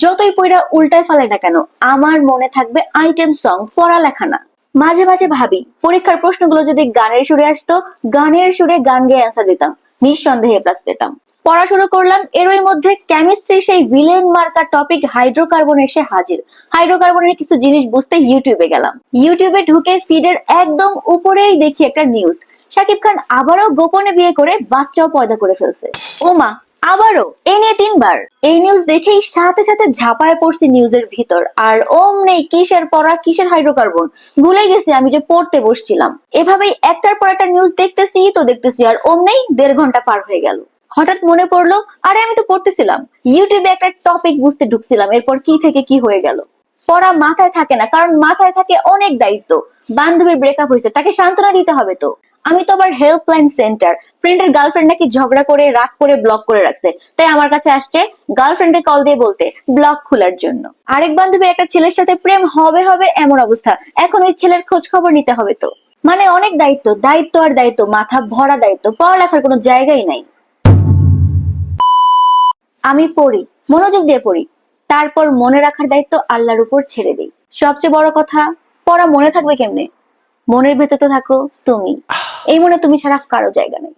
যতই পড়া উল্টায় ফেলাই না কেন, আমার মনে থাকবে আইটেম সং, পড়ালেখা না। মাঝে মাঝে ভাবি পরীক্ষার প্রশ্নগুলো যদি গানের সুরে আসতো, গানের সুরে গান গেয়ে অ্যান্সার দিতাম, নিঃসন্দেহে প্লাস পেতাম। পড়া শুরু করলাম, এরই মধ্যে কেমিস্ট্রি সেই ভিলেন মার্কা টপিক হাইড্রোকার্বন এসে হাজির। হাইড্রোকার্বনের কিছু জিনিস বুঝতে ইউটিউবে গেলাম। ইউটিউবে ঢুকে ফিডের একদম উপরেই দেখি একটা নিউজ, শাকিব খান আবারও গোপনে বিয়ে করে বাচ্চাও পয়দা করে ফেলছে। ওমা, আবারও! এই নিয়ে 3 বার। এই নিউজ দেখেই সাথে সাথে ঝাঁপায় পড়ছি নিউজের ভিতর, আর নেই কিসের পড়া কিসের হাইড্রোকার্বন, ভুলে গেছি আমি যে পড়তে বসছিলাম। এভাবেই একটার পর একটা নিউজ দেখতেছি আর নেই 1.5 ঘন্টা পার হয়ে গেল। হঠাৎ মনে পড়লো, আরে আমি তো পড়তেছিলাম, ইউটিউবে একটা টপিক বুঝতে ঢুকছিলাম, এরপর কি থেকে কি হয়ে গেল। পড়া মাথায় থাকে না, কারণ মাথায় থাকে অনেক দায়িত্ব। বান্ধবীর ব্রেকআপ হয়েছে, তাকে সান্ত্বনা দিতে হবে তো। আমি তো আবার হেল্পলাইন সেন্টার, ফ্রেন্ডের গার্লফ্রেন্ড নাকি ঝগড়া করে রাগ করে ব্লক করে রাখছে, তাই আমার কাছে আসছে গার্লফ্রেন্ডকে কল দিয়ে বলতে ব্লক খোলার জন্য। আরেক বান্ধবীর একটা ছেলের সাথে প্রেম হবে হবে এমন অবস্থা, এখন ওই ছেলের খোঁজ খবর নিতে হবে তো। মানে অনেক দায়িত্ব, দায়িত্ব আর দায়িত্ব, মাথা ভরা দায়িত্ব, পড়ালেখার কোনো জায়গাই নাই। আমি পড়ি, মনোযোগ দিয়ে পড়ি, তারপর মনে রাখার দায়িত্ব আল্লাহর উপর ছেড়ে দিই। সবচেয়ে বড় কথা, পড়া মনে থাকবে কেমনে? মনের ভেতর তো থাকো তুমি, এই মনে তুমি ছাড়া কারো জায়গা নেই।